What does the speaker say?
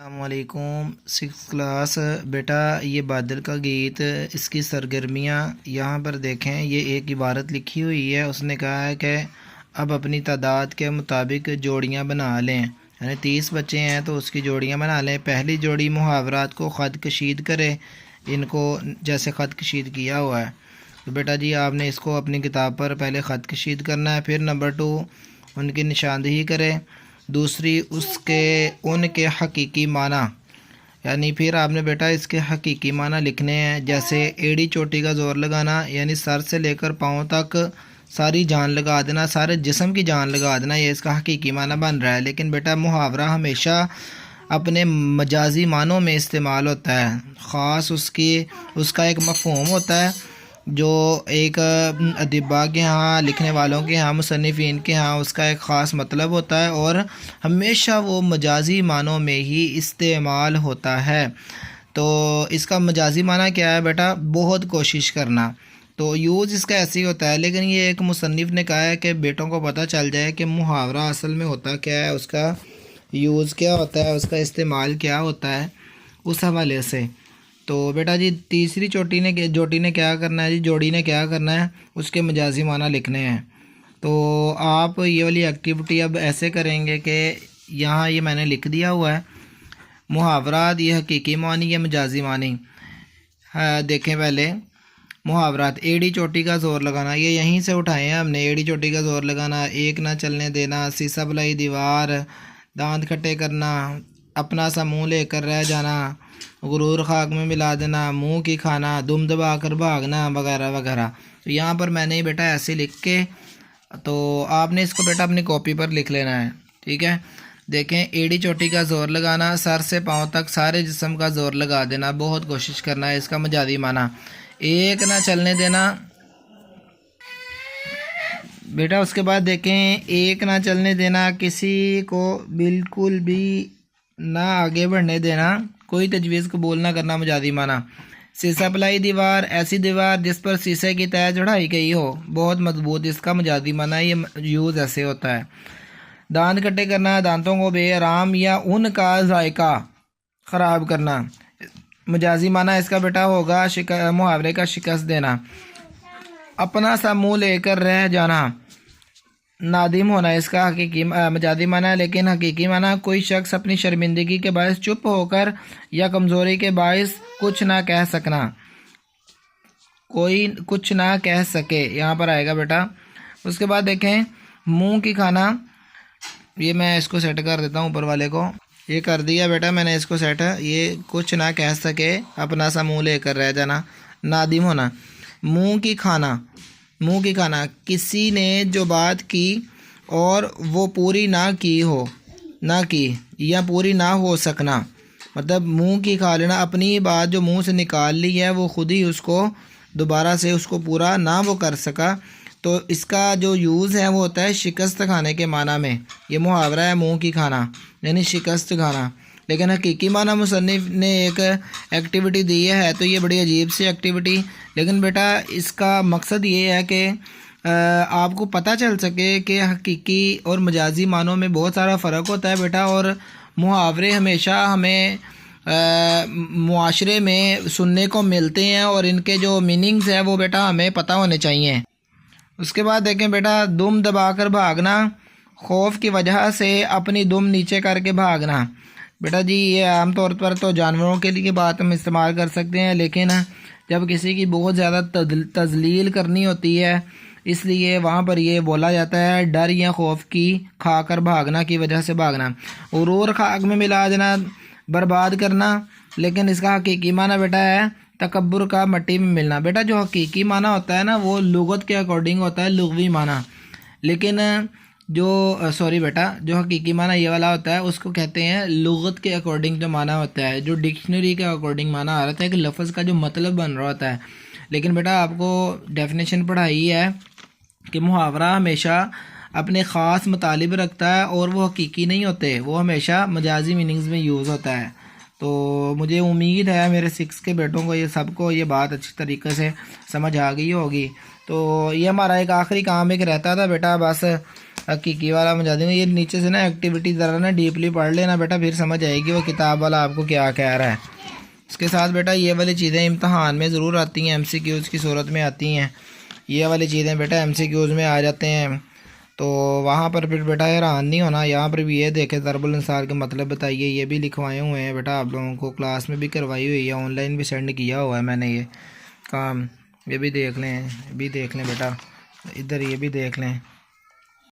अस्सलामुअलैकुम। Six class बेटा, ये बादल का गीत, इसकी सरगर्मियाँ यहाँ पर देखें। ये एक इबारत लिखी हुई है। उसने कहा है कि अब अपनी तादाद के मुताबिक जोड़ियाँ बना लें, यानी 30 बच्चे हैं तो उसकी जोड़ियाँ बना लें। पहली जोड़ी मुहावरात को ख़त कशीद करे, इनको जैसे ख़त कशीद किया हुआ है। तो बेटा जी आपने इसको अपनी किताब पर पहले ख़त कशीद करना है। फिर नंबर 2 उनकी निशानदेही करें। दूसरी उसके उनके हकीकी माना, यानी फिर आपने बेटा इसके हकीकी माना लिखने हैं। जैसे एड़ी चोटी का ज़ोर लगाना, यानी सर से लेकर पाँव तक सारी जान लगा देना, सारे जिस्म की जान लगा देना, ये इसका हकीकी माना बन रहा है। लेकिन बेटा मुहावरा हमेशा अपने मजाजी मानों में इस्तेमाल होता है। ख़ास उसका एक मफ़हूम होता है जो एक अदिबा के यहाँ, लिखने वालों के यहाँ, मुसन्निफ़ीन के यहाँ उसका एक ख़ास मतलब होता है और हमेशा वो मजाजी मानों में ही इस्तेमाल होता है। तो इसका मजाजी माना क्या है बेटा? बहुत कोशिश करना। तो यूज़ इसका ऐसे ही होता है। लेकिन ये एक मुसन्निफ़ ने कहा है कि बेटों को पता चल जाए कि मुहावरा असल में होता क्या है, उसका यूज़ क्या होता है, उसका इस्तेमाल क्या होता है, उस हवाले से। तो बेटा जी तीसरी जोड़ी ने क्या करना है जी, जोड़ी ने क्या करना है, उसके मजाजी माना लिखने हैं। तो आप ये वाली एक्टिविटी अब ऐसे करेंगे कि यहाँ ये मैंने लिख दिया हुआ है मुहावरात, ये हकीकी मानी, ये मजाजी मानी। हाँ देखें पहले मुहावरात, एड़ी चोटी का ज़ोर लगाना, ये यहीं से उठाए हैं हमने। एड़ी चोटी का ज़ोर लगाना, एक ना चलने देना, सीसा बलाई दीवार, दांत खट्टे करना, अपना सा मुँह लेकर रह जाना, गुरूर खाक में मिला देना, मुंह की खाना, दुम दबा कर भागना, वगैरह वगैरह। तो यहाँ पर मैंने बेटा ऐसे लिख के, तो आपने इसको बेटा अपनी कॉपी पर लिख लेना है, ठीक है। देखें, एड़ी चोटी का ज़ोर लगाना, सर से पाँव तक सारे जिस्म का ज़ोर लगा देना, बहुत कोशिश करना है, इसका मजादी माना। एक ना चलने देना बेटा। उसके बाद देखें, एक ना चलने देना, किसी को बिल्कुल भी ना आगे बढ़ने देना, कोई तजवीज़ कबूल ना करना, मजादी माना। शीशा पलाई दीवार, ऐसी दीवार जिस पर शीशे की तय चढ़ाई गई हो, बहुत मजबूत, इसका मजादी माना, ये यूज़ ऐसे होता है। दांत कट्टे करना, दांतों को बेआराम या उनका जायका ख़राब करना, मजाजी माना इसका बेटा होगा मुहावरे का शिकस्त देना। अपना सा मुँह लेकर रह जाना, नादिम होना, इसका हकीकी मजादी माना है। लेकिन हकीकी माना, कोई शख्स अपनी शर्मिंदगी के बायस चुप होकर या कमज़ोरी के बायस कुछ ना कह सकना, कोई कुछ ना कह सके, यहाँ पर आएगा बेटा। उसके बाद देखें, मुंह की खाना, ये मैं इसको सेट कर देता हूँ ऊपर वाले को, ये कर दिया बेटा मैंने इसको सेट। ये कुछ ना कह सके, अपना सा मुँह लेकर रह जाना, नादिम होना। मुँह की खाना, मुँह की खाना, किसी ने जो बात की और वो पूरी ना की हो, ना की या पूरी ना हो सकना, मतलब मुँह की खा लेना, अपनी बात जो मुँह से निकाल ली है वो खुद ही उसको दोबारा से उसको पूरा ना वो कर सका। तो इसका जो यूज़ है वो होता है शिकस्त खाने के माना में। ये मुहावरा है मुँह की खाना, यानी शिकस्त खाना। लेकिन हकीकी माना मुसन्निफ़ ने एक एक्टिविटी दी है, तो ये बड़ी अजीब सी एक्टिविटी। लेकिन बेटा इसका मकसद ये है कि आपको पता चल सके कि हकीकी और मजाजी मानों में बहुत सारा फ़र्क होता है बेटा। और मुहावरे हमेशा हमें मुआशरे में सुनने को मिलते हैं और इनके जो मीनिंग्स है वो बेटा हमें पता होने चाहिए। उसके बाद देखें बेटा, दुम दबाकर भागना, खौफ की वजह से अपनी दुम नीचे करके भागना। बेटा जी ये आमतौर पर तो जानवरों के लिए बात हम इस्तेमाल कर सकते हैं, लेकिन जब किसी की बहुत ज़्यादा तजलील करनी होती है, इसलिए वहाँ पर ये बोला जाता है डर या खौफ की खाकर भागना की वजह से भागना। उरूर खाक में मिला देना, बर्बाद करना। लेकिन इसका हकीकी माना बेटा है तकब्बुर का मट्टी में मिलना। बेटा जो हकीकी माना होता है ना वो लुगत के अकॉर्डिंग होता है, लुग़वी माना। लेकिन जो सॉरी बेटा, जो हकीकी माना ये वाला होता है उसको कहते हैं लुगत के अकॉर्डिंग जो माना होता है, जो डिक्शनरी के अकॉर्डिंग माना आ रहा है कि लफ्ज़ का जो मतलब बन रहा होता है। लेकिन बेटा आपको डेफिनेशन पढ़ाई है कि मुहावरा हमेशा अपने ख़ास मतलब रखता है और वो हकीकी नहीं होते, वो हमेशा मजाजी मीनिंग्स में यूज़ होता है। तो मुझे उम्मीद है मेरे 6 के बेटों को ये सबको ये बात अच्छी तरीके से समझ आ गई होगी। तो ये हमारा एक आखिरी काम एक रहता था बेटा, बस हकीकी वाला समझा दूँगा। ये नीचे से ना एक्टिविटी ज़रा ना डीपली पढ़ लेना बेटा, फिर समझ आएगी वो किताब वाला आपको क्या कह रहा है। इसके साथ बेटा ये वाली चीज़ें इम्तहान में ज़रूर आती हैं, MCQs की सूरत में आती हैं। ये वाली चीज़ें बेटा MCQs में आ जाते हैं, तो वहाँ पर फिर बेटा हैरान नहीं होना। यहाँ पर भी ये देखें ज़रबुल इंसार के मतलब बताइए, ये भी लिखवाए हुए हैं बेटा आप लोगों को, क्लास में भी करवाई हुई है, ऑनलाइन भी सेंड किया हुआ है मैंने ये काम। ये भी देख लें, ये भी देख लें बेटा, इधर ये भी देख लें।